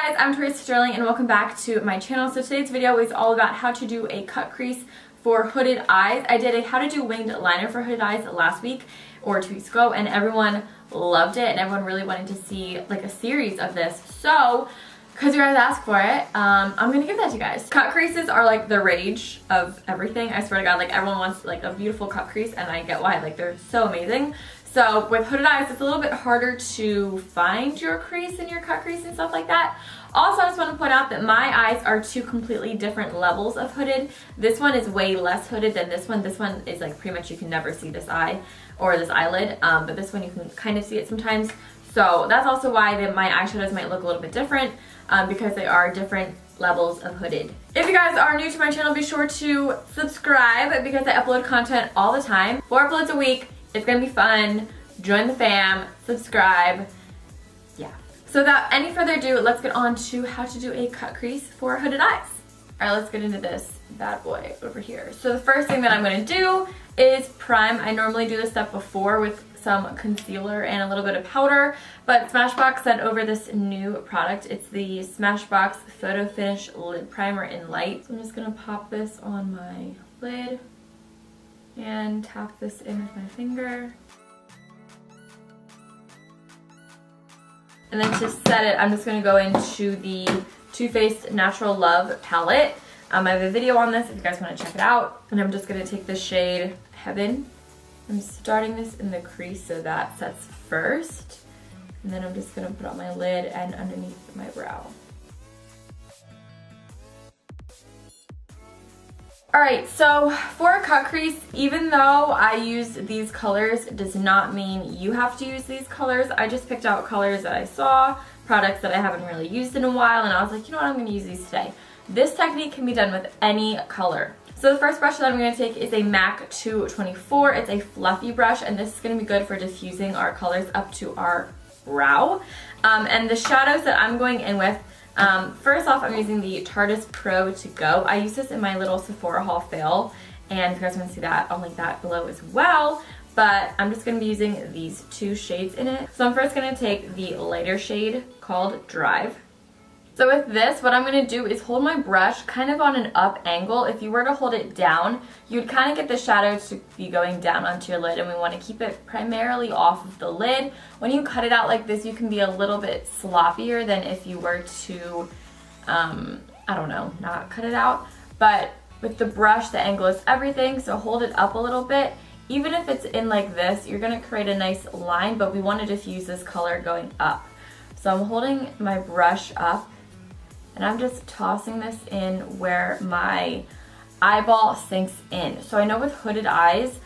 guys, I'm Teresa Sterling and welcome back to my channel. So today's video is all about how to do a cut crease for hooded eyes. I did a how to do winged liner for hooded eyes last week or 2 weeks ago and everyone loved it and everyone really wanted to see like a series of this. So because you guys asked for it, I'm gonna give that to you guys. Cut creases are like the rage of everything. I swear to God, like everyone wants like a beautiful cut crease and I get why, like they're so amazing. So with hooded eyes, it's a little bit harder to find your crease and your cut crease and stuff like that. Also, I just want to point out that my eyes are 2 completely different levels of hooded. This one is way less hooded than this one. This one is like pretty much you can never see this eye or this eyelid, but this one you can kind of see it sometimes. So that's also why my eyeshadows might look a little bit different because they are different levels of hooded. If you guys are new to my channel, be sure to subscribe because I upload content all the time. 4 uploads a week. It's gonna be fun. Join the fam, subscribe. Yeah. So without any further ado, let's get on to how to do a cut crease for hooded eyes. All right, let's get into this bad boy over here. So the first thing that I'm gonna do is prime. I normally do this step before with some concealer and a little bit of powder, but Smashbox sent over this new product. It's the Smashbox Photo Finish Lid Primer in Light. So I'm just gonna pop this on my lid and tap this in with my finger. And then to set it, I'm just going to go into the Too Faced Natural Love palette. I have a video on this if you guys want to check it out. And I'm just going to take the shade Heaven. I'm starting this in the crease so that sets first. And then I'm just going to put on my lid and underneath my brow. Alright, so for a cut crease, even though I use these colors, does not mean you have to use these colors. I just picked out colors that I saw, products that I haven't really used in a while, and I was like, you know what, I'm going to use these today. This technique can be done with any color. So the first brush that I'm going to take is a MAC 224. It's a fluffy brush, and this is going to be good for diffusing our colors up to our brow. And the shadows that I'm going in with, first off, I'm using the Tarteist Pro To Go. I use this in my little Sephora haul fail, and if you guys want to see that, I'll link that below as well. But I'm just going to be using these 2 shades in it. So I'm first going to take the lighter shade called Drive. So with this, what I'm going to do is hold my brush kind of on an up angle. If you were to hold it down, you'd kind of get the shadow to be going down onto your lid, and we want to keep it primarily off of the lid. When you cut it out like this, you can be a little bit sloppier than if you were to, I don't know, not cut it out. But with the brush, the angle is everything, so hold it up a little bit. Even if it's in like this, you're going to create a nice line, but we want to diffuse this color going up. So I'm holding my brush up, and I'm just tossing this in where my eyeball sinks in. So I know with hooded eyes,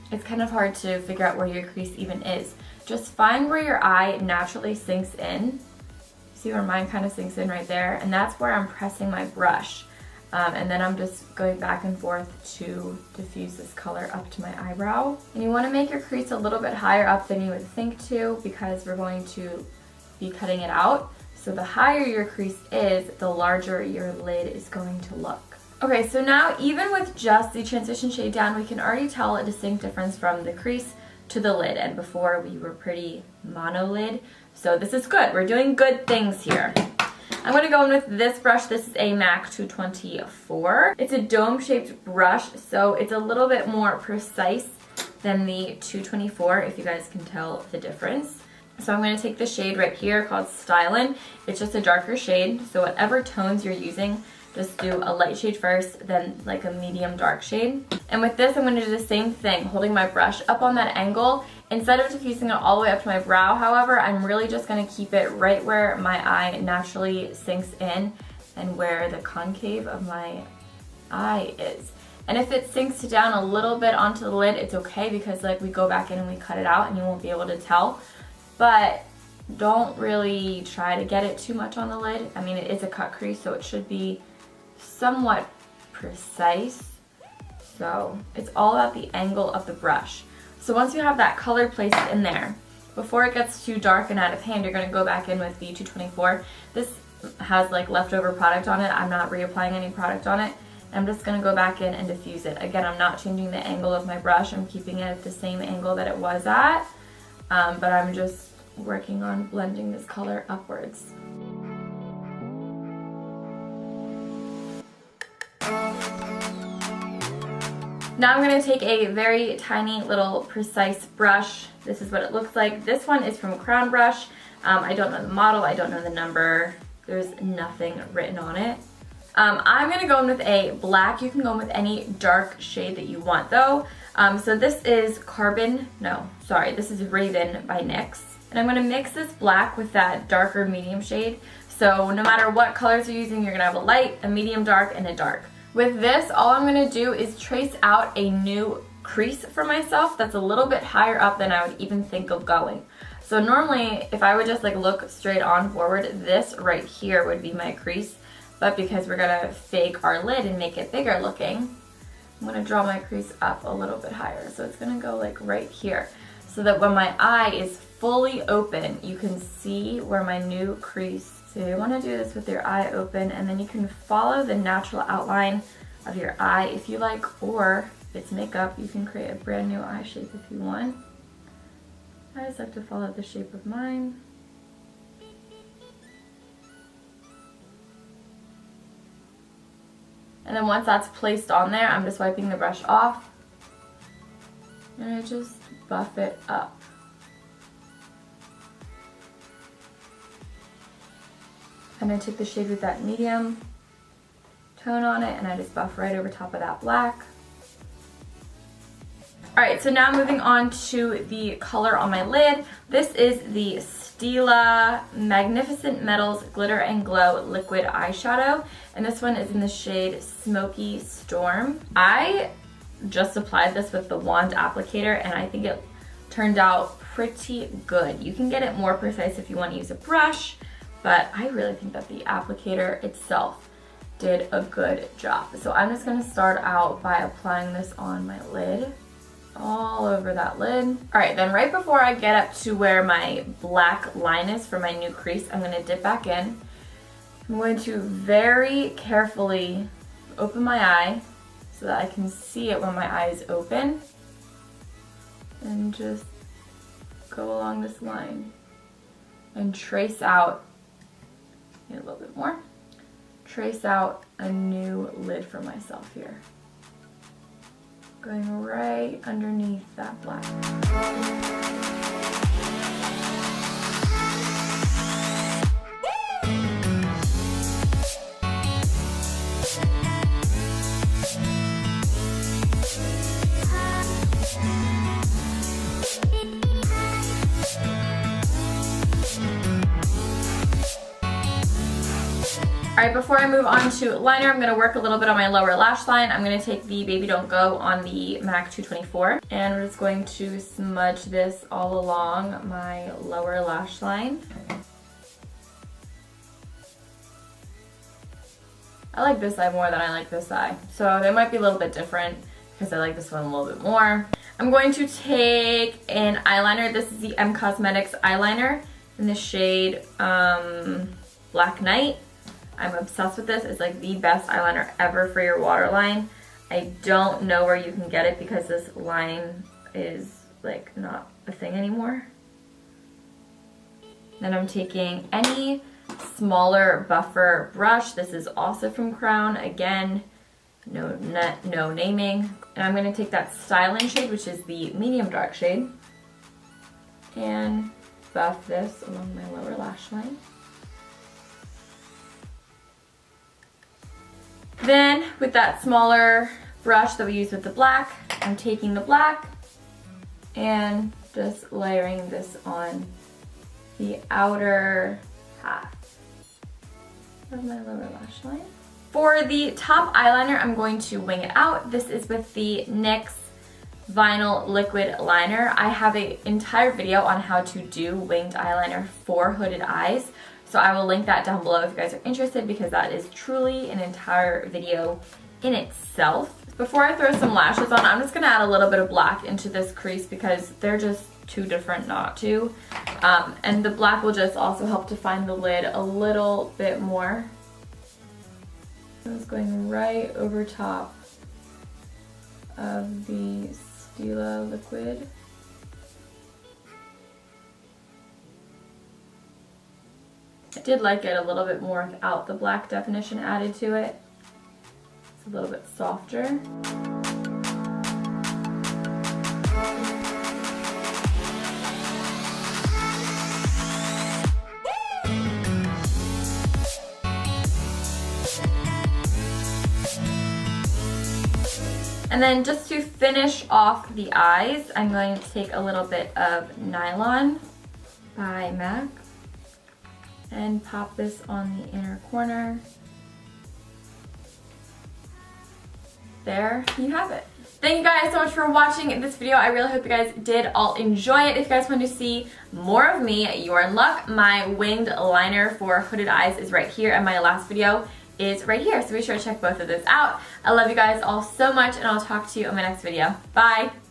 it's kind of hard to figure out where your crease even is. Just find where your eye naturally sinks in. See where mine kind of sinks in right there? And that's where I'm pressing my brush. And then I'm just going back and forth to diffuse this color up to my eyebrow. And you want to make your crease a little bit higher up than you would think to, because we're going to be cutting it out. So the higher your crease is, the larger your lid is going to look. Okay, so now even with just the transition shade down, we can already tell a distinct difference from the crease to the lid. And before we were pretty mono lid. So this is good. We're doing good things here. I'm going to go in with this brush. This is a MAC 224. It's a dome-shaped brush, so it's a little bit more precise than the 224, if you guys can tell the difference. So I'm going to take the shade right here called Stylin'. It's just a darker shade, so whatever tones you're using, just do a light shade first, then like a medium dark shade. And with this, I'm going to do the same thing, holding my brush up on that angle. Instead of diffusing it all the way up to my brow, however, I'm really just going to keep it right where my eye naturally sinks in and where the concave of my eye is. And if it sinks down a little bit onto the lid, it's okay, because like we go back in and we cut it out and you won't be able to tell. But don't really try to get it too much on the lid. I mean, it is a cut crease, so it should be somewhat precise. So it's all about the angle of the brush. So once you have that color placed in there, before it gets too dark and out of hand, you're going to go back in with the 224. This has like leftover product on it. I'm not reapplying any product on it. I'm just going to go back in and diffuse it. Again, I'm not changing the angle of my brush. I'm keeping it at the same angle that it was at. But I'm just working on blending this color upwards. Now I'm going to take a very tiny little precise brush. This is what it looks like. This one is from Crown Brush. I don't know the model, I don't know the number. There's nothing written on it. I'm going to go in with a black. You can go in with any dark shade that you want though. So this is this is Raven by NYX. And I'm going to mix this black with that darker medium shade. So no matter what colors you're using, you're going to have a light, a medium dark, and a dark. With this, all I'm going to do is trace out a new crease for myself that's a little bit higher up than I would even think of going. So normally, if I would just like look straight on forward, this right here would be my crease. But because we're going to fake our lid and make it bigger looking, I'm going to draw my crease up a little bit higher. So it's going to go like right here. So that when my eye is fully open, you can see where my new crease. So you want to do this with your eye open, and then you can follow the natural outline of your eye if you like, or if it's makeup, you can create a brand new eye shape if you want. I just like to follow the shape of mine. And then once that's placed on there, I'm just wiping the brush off, and I just buff it up. And I take the shade with that medium tone on it, and I just buff right over top of that black. Alright, so now moving on to the color on my lid. This is the Stila Magnificent Metals Glitter and Glow Liquid Eyeshadow, and this one is in the shade Smoky Storm. I just applied this with the wand applicator, and I think it turned out pretty good. You can get it more precise if you want to use a brush, but I really think that the applicator itself did a good job. So I'm just going to start out by applying this on my lid, all over that lid. Alright, then right before I get up to where my black line is for my new crease, I'm going to dip back in. I'm going to very carefully open my eye so that I can see it when my eye is open, and just go along this line and trace out a little bit more. Trace out a new lid for myself here. Going right underneath that black. Alright, before I move on to liner, I'm going to work a little bit on my lower lash line. I'm going to take the Baby Don't Go on the MAC 224, and we're just going to smudge this all along my lower lash line. I like this eye more than I like this eye, so they might be a little bit different because I like this one a little bit more. I'm going to take an eyeliner. This is the M Cosmetics eyeliner in the shade Black Knight. I'm obsessed with this. It's like the best eyeliner ever for your waterline. I don't know where you can get it because this line is like not a thing anymore. Then I'm taking any smaller buffer brush. This is also from Crown. Again, no naming. And I'm going to take that styling shade, which is the medium dark shade, and buff this along my lower lash line. Then, with that smaller brush that we used with the black, I'm taking the black and just layering this on the outer half of my lower lash line. For the top eyeliner, I'm going to wing it out. This is with the NYX Vinyl Liquid Liner. I have an entire video on how to do winged eyeliner for hooded eyes. So I will link that down below if you guys are interested, because that is truly an entire video in itself. Before I throw some lashes on, I'm just going to add a little bit of black into this crease because they're just too different not to. And the black will just also help define the lid a little bit more. So it's going right over top of the Stila liquid. I did like it a little bit more without the black definition added to it. It's a little bit softer. And then just to finish off the eyes, I'm going to take a little bit of Nylon by MAC and pop this on the inner corner. There you have it. Thank you guys so much for watching this video. I really hope you guys did all enjoy it. If you guys want to see more of me, you're in luck. My winged liner for hooded eyes is right here, and my last video is right here. So be sure to check both of those out. I love you guys all so much, and I'll talk to you in my next video. Bye!